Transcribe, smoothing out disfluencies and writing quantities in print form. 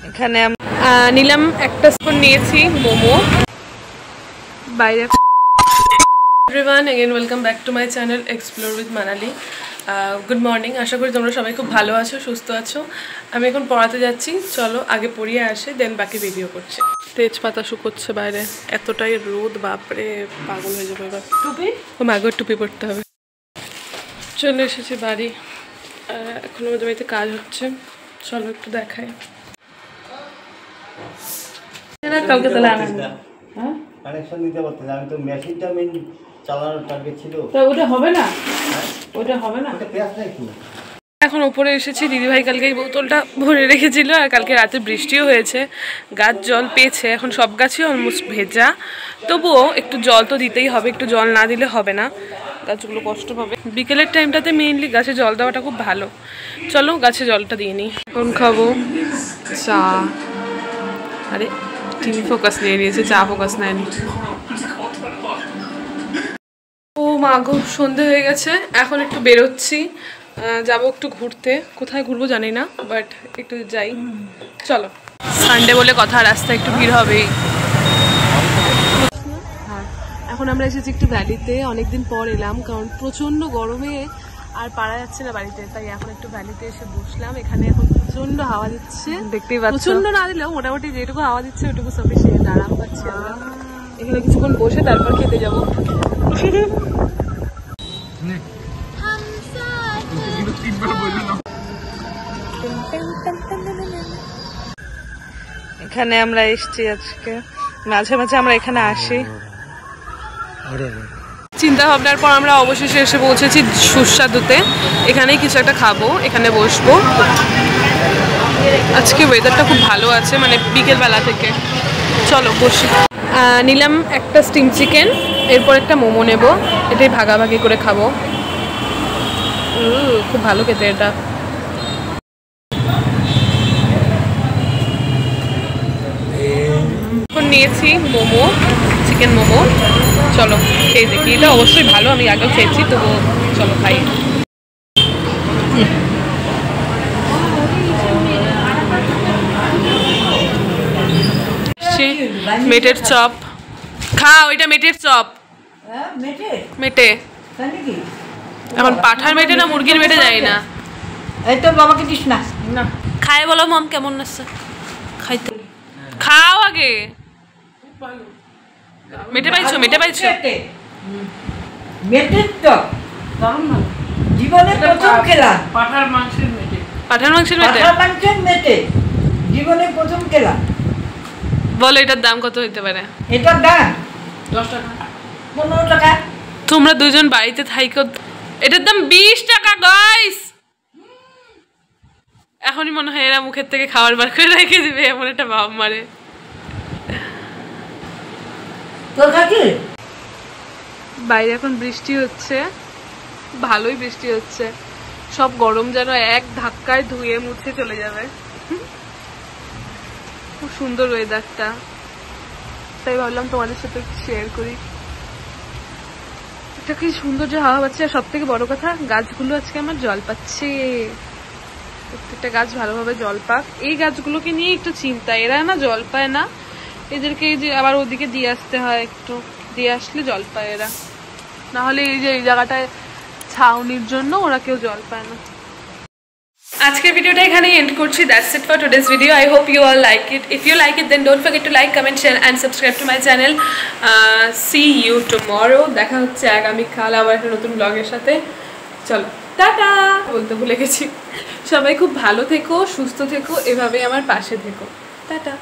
এখানে নিলাম একটা স্পুন নিয়েছি মোমো বাইরে। Everyone again welcome back to my channel explore with Manali. Good morning, আশা করি তোমরা সবাই খুব ভালো আছো, সুস্থ আছো। আমি এখন পড়াতে যাচ্ছি, চলো আগে পড়িয়ে আসে দেন বাকি ভিডিও করছি। তেজপাতা শুকোচ্ছে বাইরে, এতটাই রোদ, বাপরে পাগল হয়ে যাবে। এবার টুপি মাগর টুপি পরতে হবে। চলে এসেছি বাড়ি, এখন আমাদের বাড়িতে কাজ হচ্ছে, চলো একটু দেখাই। কালকে তাহলে কানেকশন দিতে পারতেন, আমি তো মেশিনটা চালানোর টার্গেট ছিল। তো ওটা হবে না, ওটা হবে না। ওটা পেঁয়াজ নাই তো। এখন উপরে এসেছি, দিদিভাই কালকে এই বোতলটা ভরে রেখেছিল, আর কালকে রাতে বৃষ্টিও হয়েছে, গাছ জল পেয়েছে। এখন সব গাছই অলমোস্ট ভেজা, তবুও একটু জল তো দিতেই হবে, একটু জল না দিলে হবে না, গাছগুলো কষ্ট পাবে। বিকেলের টাইমটাতে মেইনলি গাছে জল দেওয়াটা খুব ভালো। চলো গাছে জলটা দিয়ে নিই। এখন খাবো চা। আরে টিভি ফোকাস নিয়ে নিয়েছে, চা ফোকাস নেয়নি। ও মা গো, সন্ধে হয়ে গেছে, এখন একটু বেরোচ্ছি, যাবো একটু ঘুরতে। কোথায় ঘুরবো জানি না, বাট একটু যাই, চলো। সানডে বলে কথা, রাস্তায় একটু ভিড় হবেই। হ্যাঁ, এখন আমরা এসেছি একটু ভ্যালিতে, অনেকদিন পর এলাম, কারণ প্রচন্ড গরমে আর পারা যাচ্ছে না বাড়িতে, তাই এখন একটু ভ্যালিতে এসে বসলাম। এখানে এখন প্রচন্ড হাওয়া দিচ্ছে, দেখতেই পাচ্ছ। প্রচন্ড না দিলেও মোটামুটি যেটুকু হাওয়া দিচ্ছে ওইটুকু সাফিসিয়েন্ট, আরাম পাচ্ছি আমরা। এখানে কিছুক্ষণ বসে তারপর খেতে যাবো। এখানে আমরা এসছি আজকে, মাঝে মাঝে আমরা এখানে আসি। চিন্তা ভাবনার পর আমরা অবশেষে এসে পৌঁছেছি সুস্বাদুতে। এখানেই কিছু একটা খাবো, এখানে বসবো। আজকে ওয়েদারটা খুব ভালো আছে, মানে বিকেল বেলা থেকে। চলো বসি। নিলাম একটা স্টিম চিকেন, এরপর একটা মোমো নেব, এটাই ভাগাভাগি করে খাবো। খুব ভালো খেতে এটা। এখন নিয়েছি মোমো, চিকেন মোমো, চলো খেয়ে দেখি। এটা অবশ্যই ভালো, আমি আগেও খেয়েছি, তবু চলো খাই। মেটের চপ খাও, এটা মেটের চপ। মেটে এখন পাঠার মেটে না মুরগির মেটে যাই না। এই তো বাবাকে দিস না। না খাই বলো মম, কেমন আছে খাইতে? খাও আগে। মেটে পাইছো? মেটে পাইছো? মেটের চপ জীবনে প্রথম খেলাম। পাঠার মাংসের মেটে। পাঠার মাংসের মেটে? পাঠার মাংসের মেটে জীবনে প্রথম খেলাম। বলো এটার দাম কত হইতে পারে? এটার দাম 10 টাকা, 15 টাকা। তোমরা দুজন বাড়িতে থাইকো, এটার দাম 20 টাকা গাইস। এখনই মনে হয় এরা মুখের থেকে খাবার বার করে রেখে দিবে, এমন একটা ভাব মারে। তোর কাছে বাইরে এখন বৃষ্টি হচ্ছে, ভালোই বৃষ্টি হচ্ছে, সব গরম যেন এক ধাক্কায় ধুয়ে মুছে চলে যাবে। খুব সুন্দর ওয়েদারটা, তাই ভাবলাম তোমাদের সাথে শেয়ার করি। এটা কি সুন্দর যে হাওয়া পাচ্ছে, আর সব থেকে বড় কথা গাছগুলো আজকে আমার জল পাচ্ছে। প্রত্যেকটা গাছ ভালোভাবে জল পাক। এই গাছগুলোকে নিয়ে একটু চিন্তা, এরা না জল পায় না, এদেরকে যে আবার ওদিকে দিয়ে আসতে হয়, একটু দিয়ে আসলে জল পায় এরা, না হলে এই যে এই জায়গাটায় ছাউনির জন্য ওরা কেউ জল পায় না। আজকের ভিডিওটা এখানেই এন্ড করছি। That's it for today's video. I hope you all like it. If you like it then don't forget to like, comment, share and subscribe to my channel. See you tomorrow. দেখা হচ্ছে আগামীকাল আবার একটা নতুন ব্লগের সাথে। চলো টাটা, বলতে ভুলে গেছি। সবাই খুব ভালো থেকো, সুস্থ থেকো, এভাবেই আমার পাশে থেকো। টাটা।